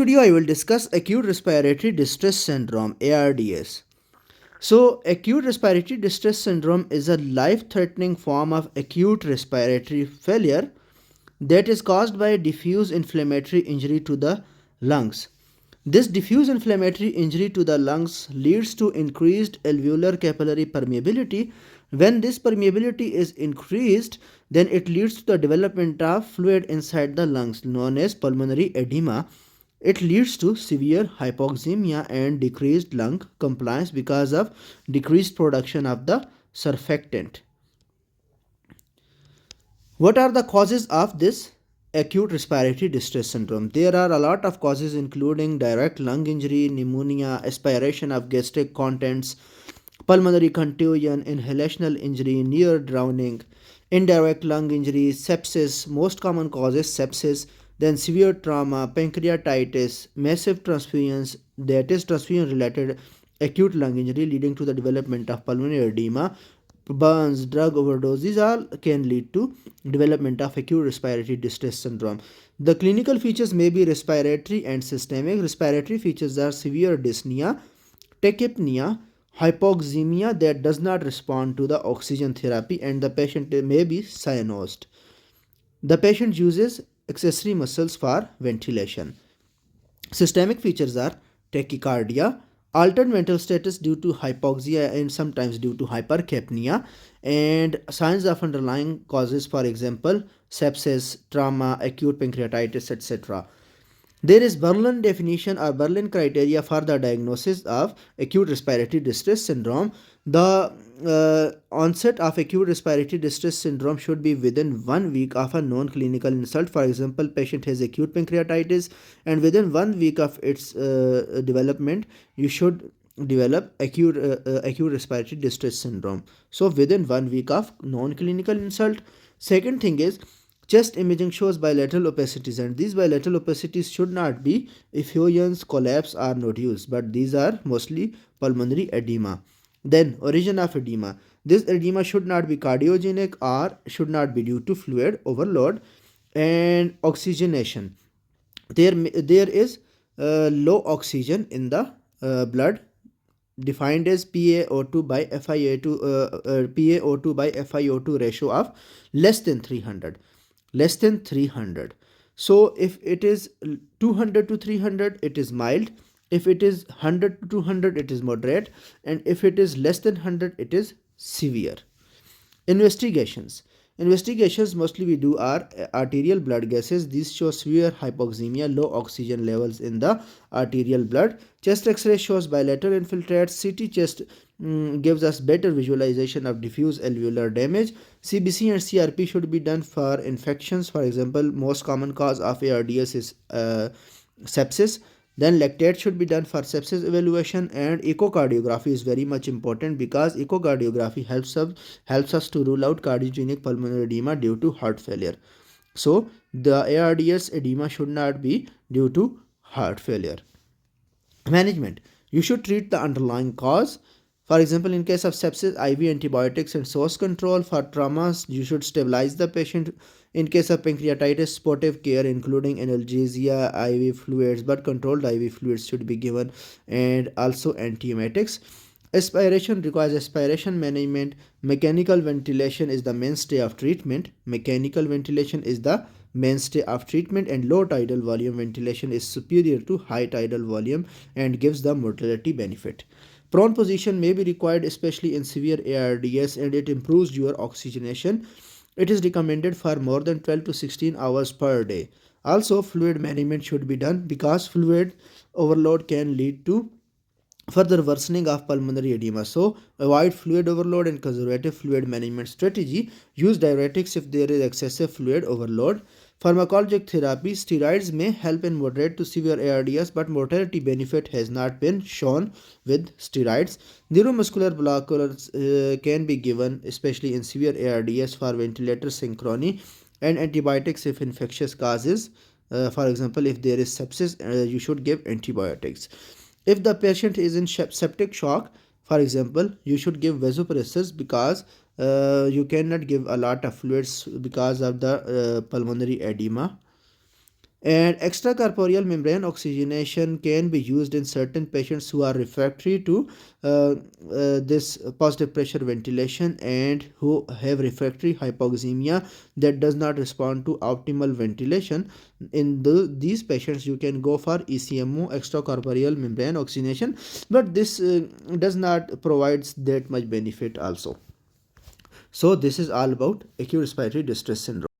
Video I will discuss acute respiratory distress syndrome ARDS. So acute respiratory distress syndrome is a life-threatening form of acute respiratory failure that is caused by a diffuse inflammatory injury to the lungs. This diffuse inflammatory injury to the lungs leads to increased alveolar capillary permeability. When this permeability is increased, then it leads to the development of fluid inside the lungs known as pulmonary edema. It leads to severe hypoxemia and decreased lung compliance because of decreased production of the surfactant. What are the causes of this acute respiratory distress syndrome? There are a lot of causes including direct lung injury, pneumonia, aspiration of gastric contents, pulmonary contusion, inhalational injury, near drowning, indirect lung injury, sepsis, most common causes sepsis, then severe trauma, pancreatitis, massive transfusions, that is transfusion related acute lung injury leading to the development of pulmonary edema, burns, drug overdose, these all can lead to development of acute respiratory distress syndrome. The clinical features may be respiratory and systemic. Respiratory features are severe dyspnea, tachypnea, hypoxemia that does not respond to the oxygen therapy, and the patient may be cyanosed. The patient uses accessory muscles for ventilation. Systemic features are tachycardia, altered mental status due to hypoxia and sometimes due to hypercapnia, and signs of underlying causes, for example, sepsis, trauma, acute pancreatitis, etc. There is Berlin definition or Berlin criteria for the diagnosis of acute respiratory distress syndrome. The onset of acute respiratory distress syndrome should be within 1 week of a known clinical insult. For example, patient has acute pancreatitis, and within 1 week of its development, you should develop acute respiratory distress syndrome. So within 1 week of known clinical insult. Second thing is chest imaging shows bilateral opacities, and these bilateral opacities should not be effusions, collapse, or nodules, but these are mostly pulmonary edema. Then origin of edema. This edema should not be cardiogenic or should not be due to fluid overload. And oxygenation. There is low oxygen in the blood, defined as PaO2 by FiO2 PaO2 by FiO2 ratio of less than 300. Less than 300. So if it is 200 to 300, it is mild. If it is 100 to 200, it is moderate. And if it is less than 100, it is severe. Investigations. Investigations mostly we do are arterial blood gases. These show severe hypoxemia, low oxygen levels in the arterial blood. Chest X-ray shows bilateral infiltrates. CT chest gives us better visualization of diffuse alveolar damage. CBC and CRP should be done for infections. For example, most common cause of ARDS is sepsis. Then lactate should be done for sepsis evaluation, and echocardiography is very much important because echocardiography helps us to rule out cardiogenic pulmonary edema due to heart failure. So the ARDS edema should not be due to heart failure. Management. You should treat the underlying cause. For example, in case of sepsis, IV antibiotics and source control. For traumas, you should stabilize the patient. In case of pancreatitis, supportive care including analgesia, IV fluids, but controlled IV fluids should be given, and also antiemetics. Aspiration requires aspiration management. Mechanical ventilation is the mainstay of treatment. Mechanical ventilation is the mainstay of treatment, and low tidal volume ventilation is superior to high tidal volume and gives the mortality benefit. Prone position may be required especially in severe ARDS, and it improves your oxygenation. It is recommended for more than 12 to 16 hours per day. Also, fluid management should be done because fluid overload can lead to further worsening of pulmonary edema. So avoid fluid overload and conservative fluid management strategy. Use diuretics if there is excessive fluid overload. Pharmacologic therapy. Steroids may help in moderate to severe ARDS, but mortality benefit has not been shown with steroids. Neuromuscular blockers can be given especially in severe ARDS for ventilator synchrony, and antibiotics if infectious causes. For example, if there is sepsis, you should give antibiotics. If the patient is in septic shock, for example, you should give vasopressors because you cannot give a lot of fluids because of the pulmonary edema. And extracorporeal membrane oxygenation can be used in certain patients who are refractory to this positive pressure ventilation and who have refractory hypoxemia that does not respond to optimal ventilation. In these patients, you can go for ECMO, extracorporeal membrane oxygenation, but this does not provides that much benefit also. So this is all about acute respiratory distress syndrome.